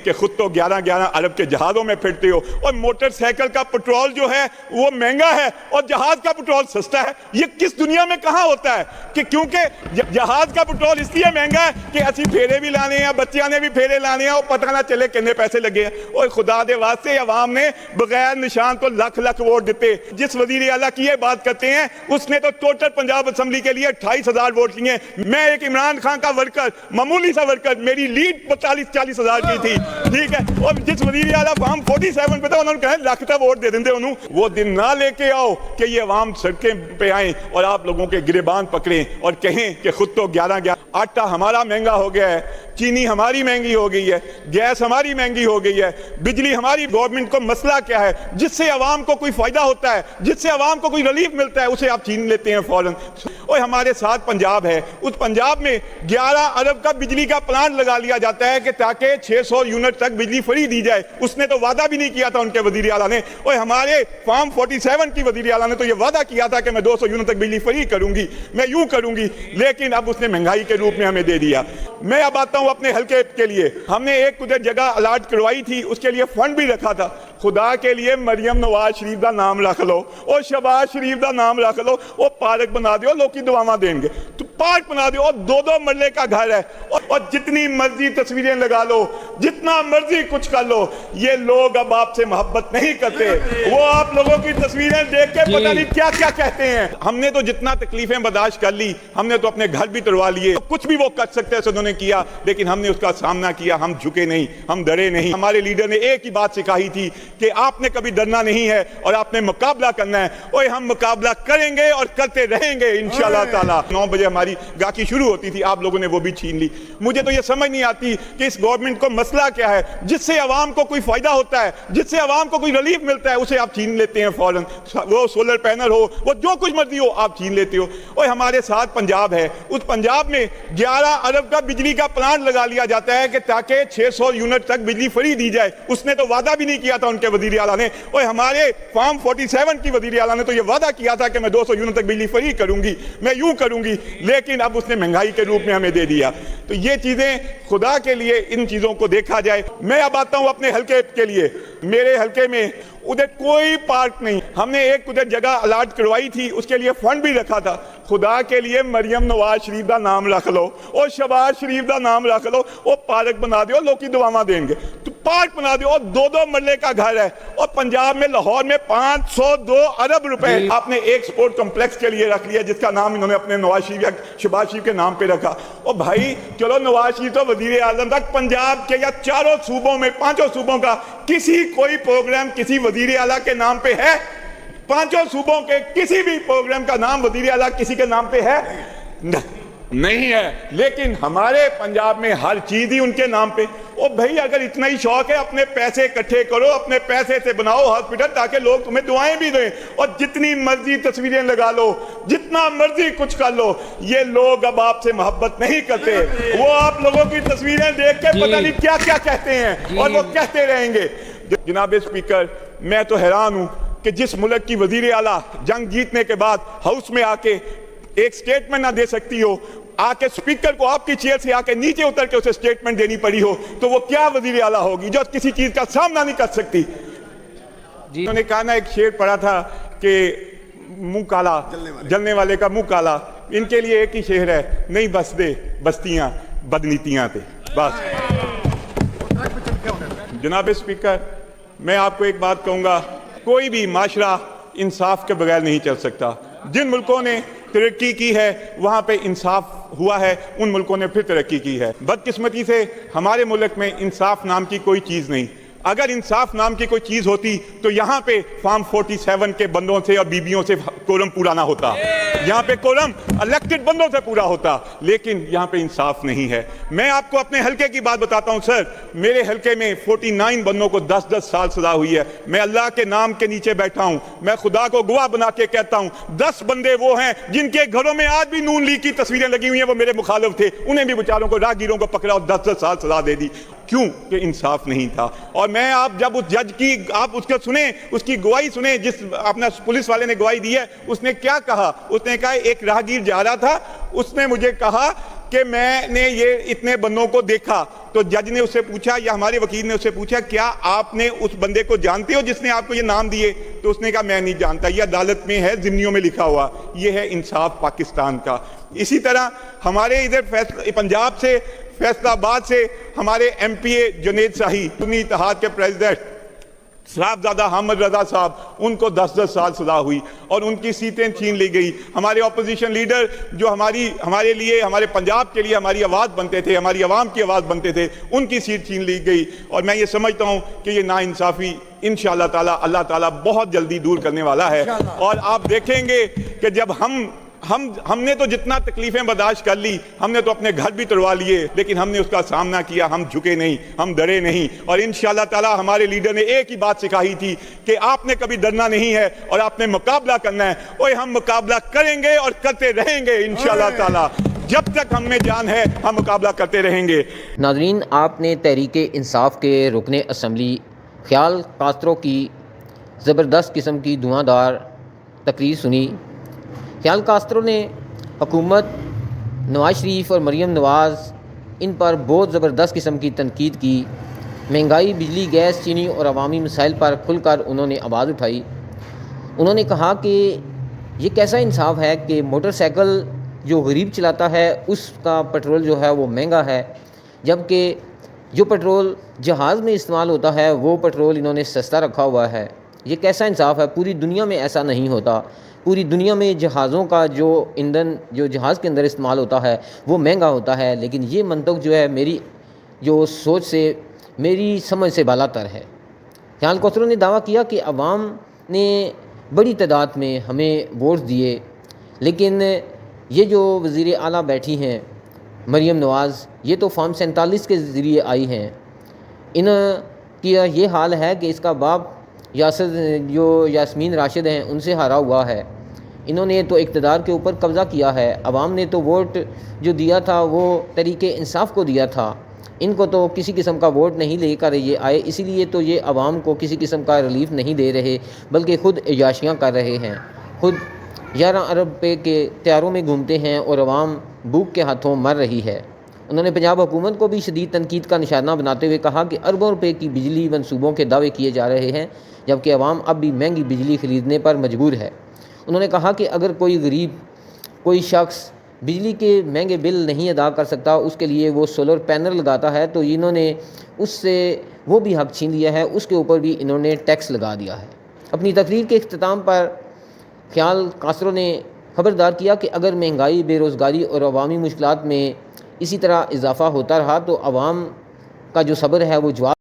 کہ خود تو 11 ارب کے جہازوں میں پھرتے ہو اور موٹر سائیکل کا پٹرول جو ہے وہ مہنگا ہے اور جہاز کا پٹرول سستا ہے. یہ کس دنیا میں کہاں ہوتا ہے کہ کیونکہ جہاز کا پٹرول اس لیے مہنگا ہے کہ اسی پھیرے بھی لانے ہیں, بچیاں نے بھی پھیرے لانے ہیں اور پتہ نہ چلے کتنے پیسے لگے ہیں. اور خدا دے واسطے عوام نے بغیر نشان تو لاکھ ووٹ دیتے. جس وزیر اعلیٰ کی یہ بات کرتے ہیں اس نے تو ٹوٹل پنجاب اسمبلی کے لیے 28,000 ووٹ لیے. میں ایک عمران خان کا ورکر, معمولی سا ورکر, میری لیڈ 40,000 کی تھی, ٹھیک ہے, اور جس وزیر اعلیٰ فارم 47 پہ تھا انہوں نے کہا لاکھ تا ووٹ دے دیں انہوں. وہ دن نہ لے کے آؤ کہ یہ عوام سڑکیں پہ آئیں اور آپ لوگوں کے گریبان پکڑیں اور کہیں کہ خود تو 11 آٹا ہمارا مہنگا ہو گیا ہے, چینی ہماری مہنگی ہو گئی ہے, گیس ہماری مہنگی ہو گئی ہے, بجلی ہماری. گورنمنٹ کو مسئلہ کیا ہے جس سے عوام کو کوئی فائدہ ہوتا ہے, جس سے عوام کو کوئی ریلیف ملتا ہے, اسے آپ چھین لیتے ہیں فوراً. اور ہمارے ساتھ پنجاب ہے, اس پنجاب میں 11 ارب کا بجلی کا پلانٹ لگا لیا جاتا ہے کہ تاکہ 600 یونٹ تک بجلی فری دی جائے. اس نے تو وعدہ بھی نہیں کیا تھا ان کے وزیر اعلیٰ نے, اور ہمارے فارم 47 کی وزیر اعلیٰ نے تو یہ وعدہ کیا تھا کہ میں 200 یونٹ تک بجلی فری کروں گی, میں یوں کروں گی, لیکن اب اس نے مہنگائی کے روپ میں ہمیں دے دیا. میں اب آتا ہوں اپنے حلقے کے لیے. ہم نے ایک ادھر جگہ الاٹ کروائی تھی, اس کے لیے فنڈ بھی رکھا تھا. خدا کے لیے مریم نواز شریف دا نام رکھ لو اور شہباز شریف دا نام رکھ لو, اور پارک بنا دیو, لوگ کی دعاواں دیں گے. تو پارک بنا دیو, اور 2 مرلے کا گھر ہے, اور جتنی مرضی تصویریں لگا لو, جتنا مرضی کچھ کر لو, یہ لوگ اب آپ سے محبت نہیں کرتے. وہ آپ لوگوں کی تصویریں دیکھ کے پتہ نہیں کیا کیا کہتے ہیں. ہم نے تو جتنا تکلیفیں برداشت کر لی, ہم نے تو اپنے گھر بھی تڑوا لیے, کچھ بھی وہ کر سکتے ہیں انہوں نے کیا, لیکن ہم نے اس کا سامنا کیا. ہم جھکے نہیں, ہم ڈرے نہیں. ہمارے لیڈر نے ایک ہی بات سکھائی تھی کہ آپ نے کبھی ڈرنا نہیں ہے اور آپ نے مقابلہ کرنا ہے, اور ہم مقابلہ کریں گے اور کرتے رہیں گے انشاءاللہ تعالی. 9 بجے ہماری گاکی شروع ہوتی تھی, آپ لوگوں نے وہ بھی چھین لی. مجھے تو یہ سمجھ نہیں آتی کہ اس گورنمنٹ کو مسئلہ کیا ہے جس سے عوام کو کوئی فائدہ ہوتا ہے, جس سے عوام کو کوئی ریلیف ملتا ہے, اسے آپ چھین لیتے ہیں فوراً. وہ سولر پینل ہو, وہ جو کچھ مرضی ہو, آپ چھین لیتے ہو. اور ہمارے ساتھ پنجاب ہے, اس پنجاب میں 11 ارب کا بجلی کا پلانٹ لگا لیا جاتا ہے کہ تاکہ 600 یونٹ تک بجلی فری دی جائے. اس نے تو وعدہ بھی نہیں کیا تھا ان کے وزیر اعلیٰ نے, اور ہمارے فارم 47 کی وزیر اعلیٰ نے تو یہ وعدہ کیا تھا کہ میں 200 یونٹ تک بجلی فری کروں گی, میں یوں کروں گی, لیکن اب اس نے مہنگائی کے روپ میں ہمیں دے دیا. تو یہ چیزیں خدا کے لیے ان چیزوں کو دیکھا جائے. میں اب آتا ہوں اپنے حلقے کے لیے. میرے حلقے میں ادھر کوئی پارک نہیں. ہم نے ایک ادھر جگہ الاٹ کروائی تھی, اس کے لیے فنڈ بھی رکھا تھا. خدا کے لیے مریم نواز شریف دا نام رکھ لو اور شہباز شریف دا نام رکھ لو, اور پارک بنا دیو, لوگ کی دعاواں دیں گے. تو پارک بنا دیو, اور 2 مرلے کا گھر ہے, اور پنجاب میں لاہور میں 502 ارب روپے آپ نے ایک سپورٹ کمپلیکس کے لیے رکھ لیا, جس کا نام انہوں نے اپنے نواز شریف یا شہباز شریف کے نام پہ رکھا. اور بھائی چلو, نواز شریف تو وزیر اعظم تک پنجاب کے یا 4 صوبوں میں 5 صوبوں کا کسی کوئی پروگرام کسی وزیر اعلیٰ کے نام پہ ہے؟ 5 صوبوں کے کسی بھی پروگرام کا نام وزیر اعلیٰ کسی کے نام پہ ہے؟ نہیں ہے. لیکن ہمارے پنجاب میں ہر چیز ہی ان کے نام پہ. اور بھائی اگر اتنا ہی شوق ہے, اپنے پیسے اکٹھے کرو, اپنے پیسے سے بناؤ ہاسپٹل تاکہ لوگ تمہیں دعائیں بھی دیں, اور جتنی مرضی تصویریں لگا لو, جتنا مرضی کچھ کر لو, یہ لوگ اب آپ سے محبت نہیں کرتے. وہ آپ لوگوں کی تصویریں دیکھ کے پتہ نہیں کیا کیا کہتے ہیں, اور وہ کہتے رہیں گے. جناب اسپیکر, میں تو حیران ہوں کہ جس ملک کی وزیر اعلیٰ جنگ جیتنے کے بعد ہاؤس میں آ کے ایک سٹیٹمنٹ نہ دے سکتی ہو, آ کے سپیکر کو آپ کی چیئر سے آ کے نیچے اتر کے اسے سٹیٹمنٹ دینی پڑی ہو, تو وہ کیا وزیر اعلیٰ ہوگی جو کسی چیز کا سامنا نہیں کر سکتی. انہوں نے کہا نا, ایک شعر پڑھا تھا کہ منہ کالا, جلنے والے کا منہ کالا. ان کے لیے ایک ہی شعر ہے, نہیں بس دے بستیاں بدنیتیاں تھے بس. جناب اسپیکر, میں آپ کو ایک بات کہوں گا, کوئی بھی معاشرہ انصاف کے بغیر نہیں چل سکتا. جن ملکوں نے ترقی کی ہے وہاں پہ انصاف ہوا ہے, ان ملکوں نے پھر ترقی کی ہے. بدقسمتی سے ہمارے ملک میں انصاف نام کی کوئی چیز نہیں. اگر انصاف نام کی کوئی چیز ہوتی تو یہاں پہ فارم 47 کے بندوں سے اور بیبیوں سے کورم پورا نہ ہوتا, یہاں پہ کورم الیکٹڈ بندوں سے پورا ہوتا, لیکن یہاں پہ انصاف نہیں ہے. میں آپ کو اپنے حلقے کی بات بتاتا ہوں سر. میرے حلقے میں 49 بندوں کو 10-10 سال سزا ہوئی ہے. میں اللہ کے نام کے نیچے بیٹھا ہوں, میں خدا کو گواہ بنا کے کہتا ہوں, 10 بندے وہ ہیں جن کے گھروں میں آج بھی نون لیگ کی تصویریں لگی ہوئی ہیں, وہ میرے مخالف تھے, انہیں بھی بیچاروں کو راہگیروں کو پکڑا اور 10-10 سال سزا دے دی. کیوں؟ کہ انصاف نہیں تھا. اور میں آپ جب اس جج کی آپ اس کو سنیں, اس کی گواہی سنیں, جس اپنا پولیس والے نے گواہی دی ہے, اس نے کیا کہا؟ اس نے کہا ایک راہگیر جا رہا تھا, اس نے مجھے کہا کہ کہ میں نے یہ اتنے بندوں کو دیکھا تو جج نے اس سے پوچھا یا ہمارے وکیل نے اس سے پوچھا کیا آپ نے اس بندے کو جانتے ہو جس نے آپ کو یہ نام دیے؟ تو اس نے کہا میں نہیں جانتا، یہ عدالت میں ہے، ضمنیوں میں لکھا ہوا۔ یہ ہے انصاف پاکستان کا۔ اسی طرح ہمارے ادھر پنجاب سے فیصل آباد سے ہمارے ایم پی اے جنید شاہی، سنی اتحاد کے پریزیڈنٹ صاحبزادہ حامد رضا صاحب، ان کو 10 سال سزا ہوئی اور ان کی سیٹیں چھین لی گئی۔ ہمارے اپوزیشن لیڈر جو ہمارے لیے، ہمارے پنجاب کے لیے ہماری آواز بنتے تھے، ہماری عوام کی آواز بنتے تھے، ان کی سیٹ چھین لی گئی۔ اور میں یہ سمجھتا ہوں کہ یہ ناانصافی انشاءاللہ تعالی اللہ تعالیٰ بہت جلدی دور کرنے والا ہے۔ اور آپ دیکھیں گے کہ جب ہم نے تو جتنا تکلیفیں برداشت کر لی، ہم نے تو اپنے گھر بھی توڑوا لیے، لیکن ہم نے اس کا سامنا کیا، ہم جھکے نہیں، ہم ڈرے نہیں۔ اور انشاءاللہ تعالی ہمارے لیڈر نے ایک ہی بات سکھائی تھی کہ آپ نے کبھی ڈرنا نہیں ہے اور آپ نے مقابلہ کرنا ہے۔ اور ہم مقابلہ کریں گے اور کرتے رہیں گے انشاءاللہ تعالی، جب تک ہم میں جان ہے ہم مقابلہ کرتے رہیں گے۔ ناظرین، آپ نے تحریک انصاف کے رکن اسمبلی خیال کاسترو کی زبردست قسم کی دھواں دار تقریر سنی۔ خیال کاسترو نے حکومت، نواز شریف اور مریم نواز ان پر بہت زبردست قسم کی تنقید کی۔ مہنگائی، بجلی، گیس، چینی اور عوامی مسائل پر کھل کر انہوں نے آواز اٹھائی۔ انہوں نے کہا کہ یہ کیسا انصاف ہے کہ موٹر سائیکل جو غریب چلاتا ہے اس کا پٹرول جو ہے وہ مہنگا ہے، جبکہ جو پٹرول جہاز میں استعمال ہوتا ہے وہ پٹرول انہوں نے سستا رکھا ہوا ہے۔ یہ کیسا انصاف ہے؟ پوری دنیا میں ایسا نہیں ہوتا۔ پوری دنیا میں جہازوں کا جو ایندھن جو جہاز کے اندر استعمال ہوتا ہے وہ مہنگا ہوتا ہے، لیکن یہ منطق جو ہے میری جو سوچ سے، میری سمجھ سے بالا تر ہے۔ خیال کاسترو نے دعویٰ کیا کہ عوام نے بڑی تعداد میں ہمیں ووٹ دیے، لیکن یہ جو وزیر اعلیٰ بیٹھی ہیں مریم نواز، یہ تو فارم 47 کے ذریعے آئی ہیں۔ ان کی یہ حال ہے کہ اس کا باپ یاسمین راشد ہیں، ان سے ہارا ہوا ہے۔ انہوں نے تو اقتدار کے اوپر قبضہ کیا ہے۔ عوام نے تو ووٹ جو دیا تھا وہ تحریک انصاف کو دیا تھا، ان کو تو کسی قسم کا ووٹ نہیں لے کر یہ آئے، اسی لیے تو یہ عوام کو کسی قسم کا ریلیف نہیں دے رہے، بلکہ خود عیاشیاں کر رہے ہیں، خود 11 ارب روپے کے طیاروں میں گھومتے ہیں اور عوام بھوک کے ہاتھوں مر رہی ہے۔ انہوں نے پنجاب حکومت کو بھی شدید تنقید کا نشانہ بناتے ہوئے کہا کہ اربوں روپے کی بجلی منصوبوں کے دعوے کیے جا رہے ہیں، جبکہ عوام اب بھی مہنگی بجلی خریدنے پر مجبور ہے۔ انہوں نے کہا کہ اگر کوئی غریب، کوئی شخص بجلی کے مہنگے بل نہیں ادا کر سکتا، اس کے لیے وہ سولر پینل لگاتا ہے، تو انہوں نے اس سے وہ بھی حق چھین لیا ہے، اس کے اوپر بھی انہوں نے ٹیکس لگا دیا ہے۔ اپنی تقریر کے اختتام پر خیال کاسترو نے خبردار کیا کہ اگر مہنگائی، بے روزگاری اور عوامی مشکلات میں اسی طرح اضافہ ہوتا رہا تو عوام کا جو صبر ہے وہ جواب